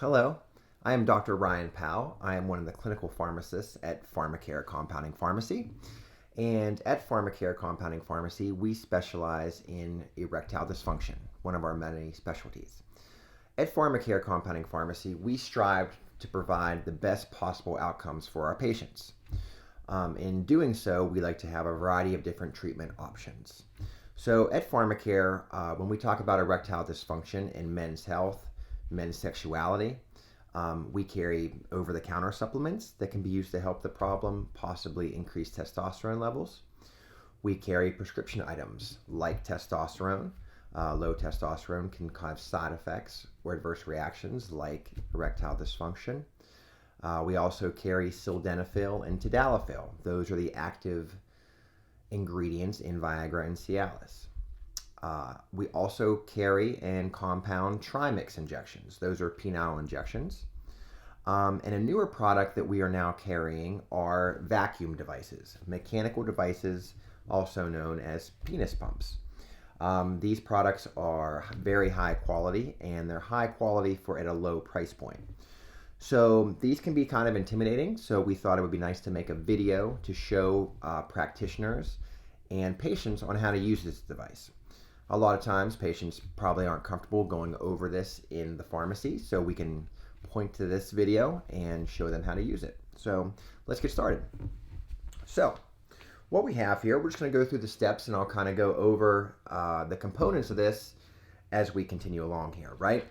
Hello, I am Dr. Ryan Powell. I am one of the clinical pharmacists at PharmaCare Compounding Pharmacy. And at PharmaCare Compounding Pharmacy, we specialize in erectile dysfunction, one of our many specialties. At PharmaCare Compounding Pharmacy, we strive to provide the best possible outcomes for our patients. In doing so, we like to have a variety of different treatment options. So at PharmaCare, when we talk about erectile dysfunction in men's health, men's sexuality, we carry over-the-counter supplements that can be used to help the problem, possibly increase testosterone levels. We carry prescription items like testosterone. Low testosterone can cause side effects or adverse reactions like erectile dysfunction. We also carry sildenafil and tadalafil. Those are the active ingredients in Viagra and Cialis. We also carry and compound trimix injections. Those are penile injections. And a newer product that we are now carrying are vacuum devices, mechanical devices, also known as penis pumps. These products are very high quality, and they're high quality for at a low price point. So these can be kind of intimidating, so we thought it would be nice to make a video to show practitioners and patients on how to use this device. A lot of times patients probably aren't comfortable going over this in the pharmacy, so we can point to this video and show them how to use it. So let's get started. So what we have here, we're just going to go through the steps, and I'll kind of go over the components of this as we continue along here, right?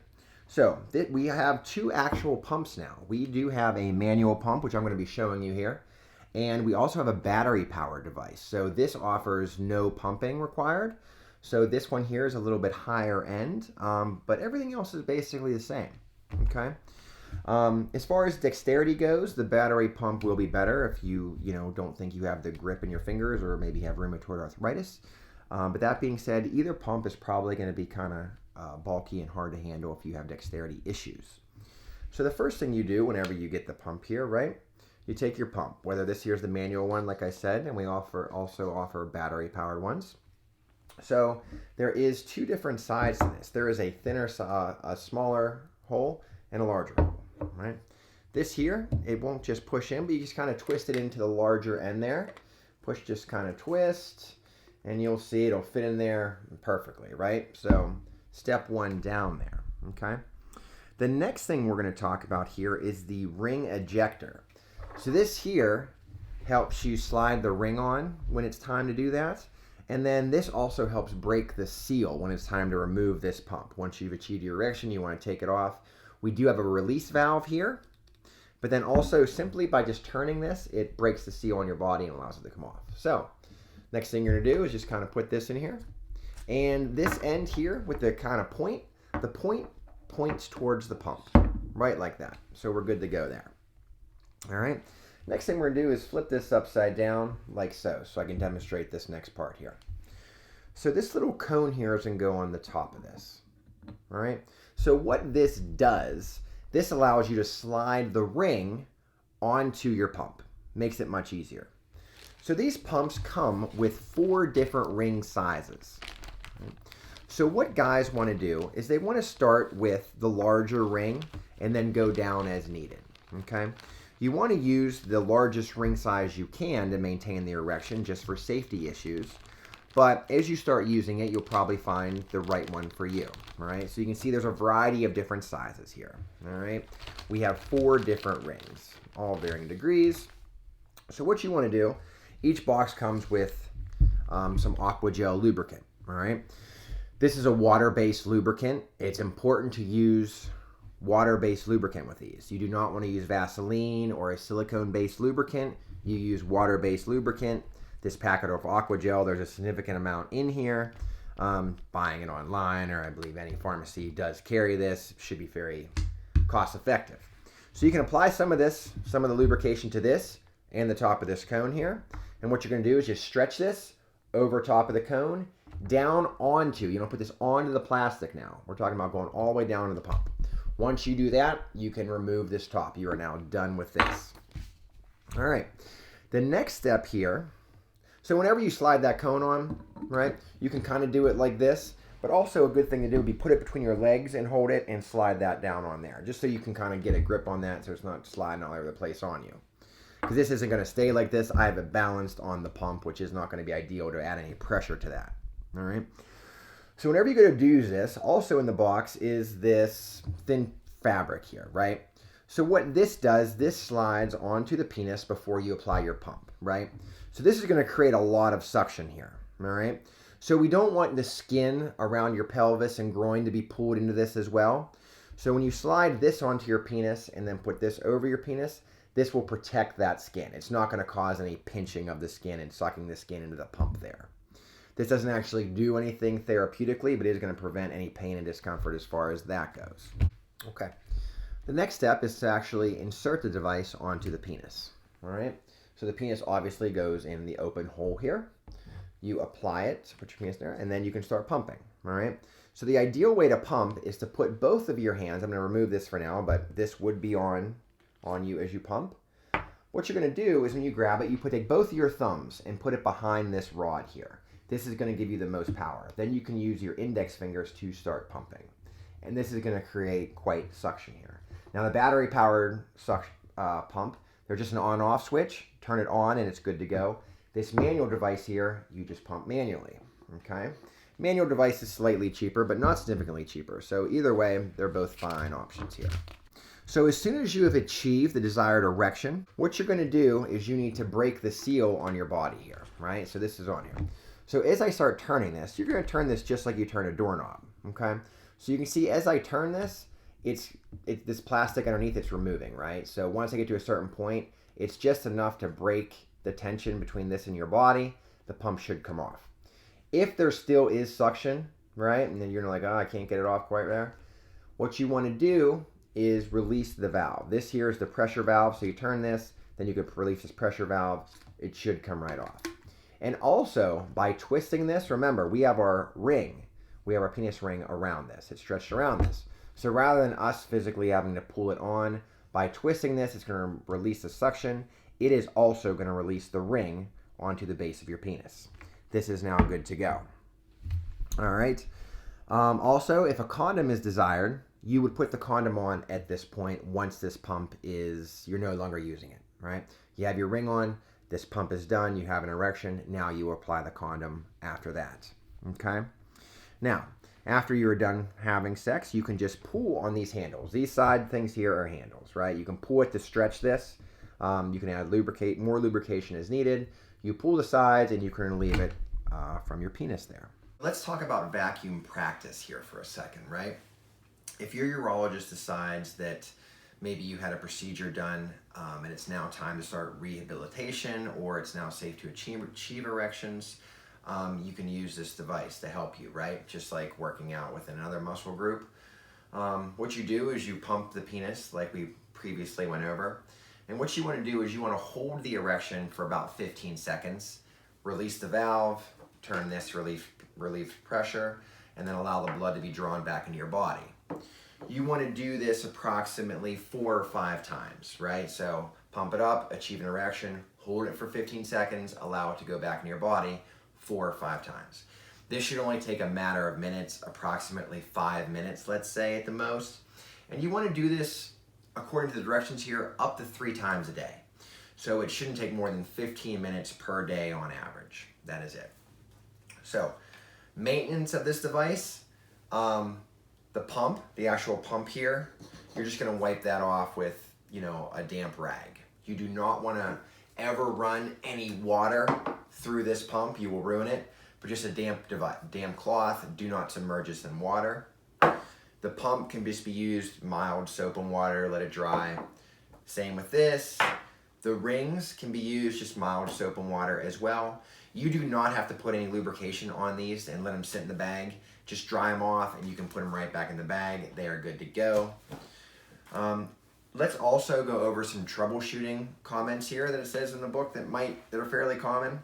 So we have two actual pumps now. We do have a manual pump, which I'm going to be showing you here. And we also have a battery powered device. So this offers no pumping required. So this one here is a little bit higher end, but everything else is basically the same, okay? As far as dexterity goes, the battery pump will be better if you don't think you have the grip in your fingers or maybe have rheumatoid arthritis. But that being said, either pump is probably going to be kind of bulky and hard to handle if you have dexterity issues. So the first thing you do whenever you get the pump here, right? You take your pump, whether this here is the manual one, like I said, and we also offer battery powered ones. So there is two different sides to this. There is a thinner, a smaller hole and a larger hole, right? This here, it won't just push in, but you just kind of twist it into the larger end there. Push, just kind of twist, and you'll see it'll fit in there perfectly, right? So step one down there, okay? The next thing we're going to talk about here is the ring ejector. So this here helps you slide the ring on when it's time to do that. And then this also helps break the seal when it's time to remove this pump. Once you've achieved your erection, you want to take it off. We do have a release valve here, but then also simply by just turning this, it breaks the seal on your body and allows it to come off. So next thing you're going to do is just kind of put this in here. And this end here with the kind of point, the point points towards the pump, right like that. So we're good to go there. All right. Next thing we're going to do is flip this upside down like so I can demonstrate this next part here. So this little cone here is going to go on the top of this. All right. So what this does, this allows you to slide the ring onto your pump. Makes it much easier. So these pumps come with 4 different ring sizes. So what guys want to do is they want to start with the larger ring and then go down as needed. Okay. You want to use the largest ring size you can to maintain the erection just for safety issues. But as you start using it, you'll probably find the right one for you. All right. So you can see there's a variety of different sizes here. All right. We have 4 different rings, all varying degrees. So what you want to do, each box comes with some aqua gel lubricant. All right. This is a water-based lubricant. It's important to use water-based lubricant with these. You do not want to use Vaseline or a silicone-based lubricant. You use water-based lubricant. This packet of aqua gel, there's a significant amount in here. Buying it online, or I believe any pharmacy does carry this, should be very cost-effective. So you can apply some of the lubrication to this and the top of this cone here. And what you're going to do is just stretch this over top of the cone, down onto, put this onto the plastic now. We're talking about going all the way down to the pump. Once you do that, you can remove this top. You are now done with this. All right. The next step here, so whenever you slide that cone on, right, you can kind of do it like this, But also a good thing to do would be put it between your legs and hold it and slide that down on there, just so you can kind of get a grip on that so it's not sliding all over the place on you. Because this isn't going to stay like this. I have it balanced on the pump, which is not going to be ideal to add any pressure to that. All right. So whenever you go to use this, also in the box is this thin fabric here, right? So what this does, this slides onto the penis before you apply your pump, right? So this is going to create a lot of suction here, all right? So we don't want the skin around your pelvis and groin to be pulled into this as well. So when you slide this onto your penis and then put this over your penis, this will protect that skin. It's not going to cause any pinching of the skin and sucking the skin into the pump there. This doesn't actually do anything therapeutically, but it is going to prevent any pain and discomfort as far as that goes. Okay. The next step is to actually insert the device onto the penis. All right. So the penis obviously goes in the open hole here. You apply it, put your penis there, and then you can start pumping. All right. So the ideal way to pump is to put both of your hands. I'm going to remove this for now, but this would be on you as you pump. What you're going to do is when you grab it, you take both of your thumbs and put it behind this rod here. This is going to give you the most power. Then you can use your index fingers to start pumping. And this is going to create quite suction here. Now the battery powered pump, they're just an on-off switch. Turn it on and it's good to go. This manual device here, you just pump manually. Okay. Manual device is slightly cheaper, but not significantly cheaper. So either way, they're both fine options here. So as soon as you have achieved the desired erection, what you're going to do is you need to break the seal on your body here, right? So this is on here. So as I start turning this, you're going to turn this just like you turn a doorknob, okay? So you can see as I turn this, it's this plastic underneath it's removing, right? So once I get to a certain point, it's just enough to break the tension between this and your body. The pump should come off. If there still is suction, right, and then you're like, oh, I can't get it off quite there, what you want to do is release the valve. This here is the pressure valve, so you turn this, then you could release this pressure valve. It should come right off. And also, by twisting this, remember, we have our ring. We have our penis ring around this. It's stretched around this. So rather than us physically having to pull it on, by twisting this, it's going to release the suction. It is also going to release the ring onto the base of your penis. This is now good to go. All right. Also, if a condom is desired, you would put the condom on at this point once this pump you're no longer using it, right? You have your ring on, this pump is done, you have an erection, now you apply the condom after that, okay? Now, after you're done having sex, you can just pull on these handles. These side things here are handles, right? You can pull it to stretch this. You can add more lubrication as needed. You pull the sides and you can relieve it from your penis there. Let's talk about vacuum practice here for a second, right? If your urologist decides that maybe you had a procedure done and it's now time to start rehabilitation, or it's now safe to achieve erections, you can use this device to help you, right? Just like working out with another muscle group. What you do is you pump the penis like we previously went over. And what you want to do is you want to hold the erection for about 15 seconds, release the valve, turn this relieve pressure, and then allow the blood to be drawn back into your body. You want to do this approximately 4 or 5 times, right? So pump it up, achieve an erection, hold it for 15 seconds, allow it to go back in your body 4 or 5 times. This should only take a matter of minutes, approximately 5 minutes, let's say at the most. And you want to do this, according to the directions here, up to 3 times a day. So it shouldn't take more than 15 minutes per day on average. That is it. So maintenance of this device, the pump, the actual pump here, you're just going to wipe that off with, a damp rag. You do not want to ever run any water through this pump. You will ruin it. But just a damp cloth. Do not submerge this in water. The pump can just be used mild soap and water, let it dry. Same with this. The rings can be used just mild soap and water as well. You do not have to put any lubrication on these and let them sit in the bag. Just dry them off and you can put them right back in the bag. They are good to go. Let's also go over some troubleshooting comments here that it says in the book that are fairly common.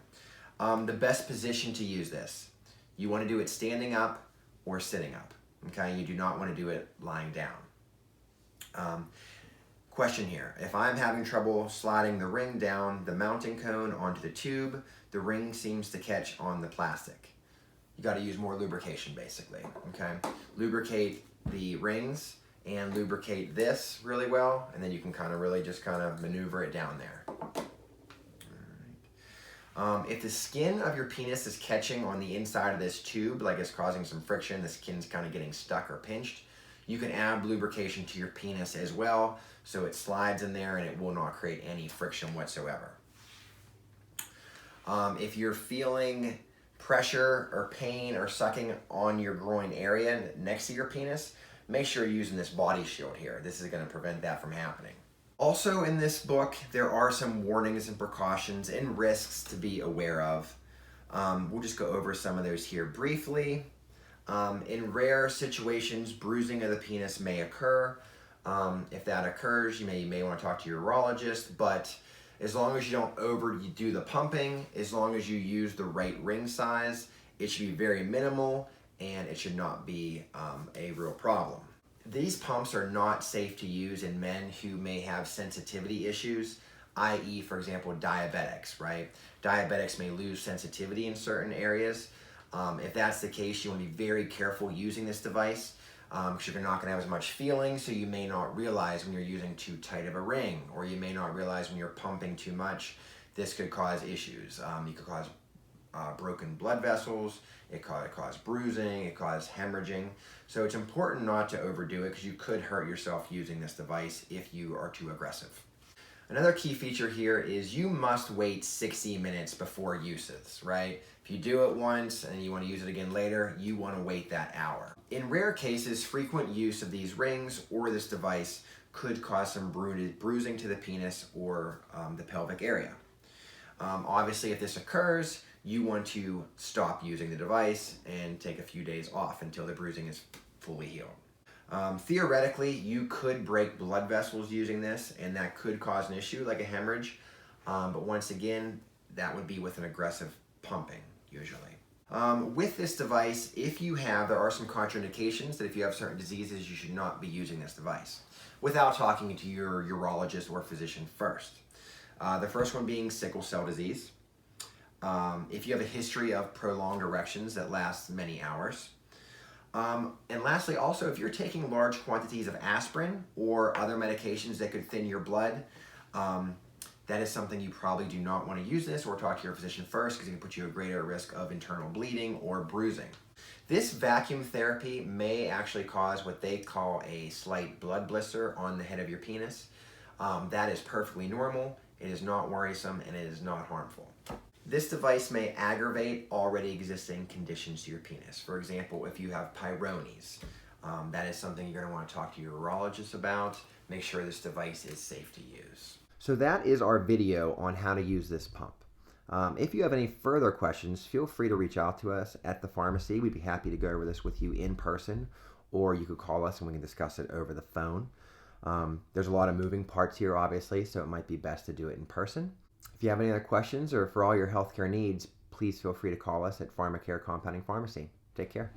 The best position to use this. You want to do it standing up or sitting up. Okay, you do not want to do it lying down. Question here. If I'm having trouble sliding the ring down the mounting cone onto the tube, the ring seems to catch on the plastic. you got to use more lubrication basically, okay? Lubricate the rings and lubricate this really well, and then you can kind of really just kind of maneuver it down there. If the skin of your penis is catching on the inside of this tube, like it's causing some friction, the skin's kind of getting stuck or pinched, you can add lubrication to your penis as well, so it slides in there and it will not create any friction whatsoever. If you're feeling pressure or pain or sucking on your groin area next to your penis, make sure you're using this body shield here. This is going to prevent that from happening. Also in this book, there are some warnings and precautions and risks to be aware of. We'll just go over some of those here briefly. In rare situations, bruising of the penis may occur. If that occurs, you may want to talk to your urologist, but as long as you don't overdo the pumping, as long as you use the right ring size, it should be very minimal and it should not be a real problem. These pumps are not safe to use in men who may have sensitivity issues, i.e., for example, diabetics, right? Diabetics may lose sensitivity in certain areas. If that's the case, you want to be very careful using this device because you're not going to have as much feeling, so you may not realize when you're using too tight of a ring, or you may not realize when you're pumping too much. This could cause issues. You could cause broken blood vessels, it could cause bruising, it cause hemorrhaging. So it's important not to overdo it because you could hurt yourself using this device if you are too aggressive. Another key feature here is you must wait 60 minutes before uses, right? If you do it once and you want to use it again later, you want to wait that hour. In rare cases, frequent use of these rings or this device could cause some bruising to the penis or the pelvic area. Obviously, if this occurs, you want to stop using the device and take a few days off until the bruising is fully healed. Theoretically, you could break blood vessels using this, and that could cause an issue like a hemorrhage. But once again, that would be with an aggressive pumping, usually. With this device, there are some contraindications that if you have certain diseases, you should not be using this device without talking to your urologist or physician first. The first one being sickle cell disease. If you have a history of prolonged erections that last many hours. And lastly, also, if you're taking large quantities of aspirin or other medications that could thin your blood, that is something you probably do not want to use this, or talk to your physician first because it can put you at greater risk of internal bleeding or bruising. This vacuum therapy may actually cause what they call a slight blood blister on the head of your penis. That is perfectly normal, it is not worrisome, and it is not harmful. This device may aggravate already existing conditions to your penis. For example, if you have peyronie's, that is something you're going to want to talk to your urologist about. Make sure this device is safe to use. So that is our video on how to use this pump. If you have any further questions, feel free to reach out to us at the pharmacy. We'd be happy to go over this with you in person, or you could call us and we can discuss it over the phone. There's a lot of moving parts here, obviously, so it might be best to do it in person. If you have any other questions or for all your healthcare needs, please feel free to call us at PharmaCare Compounding Pharmacy. Take care.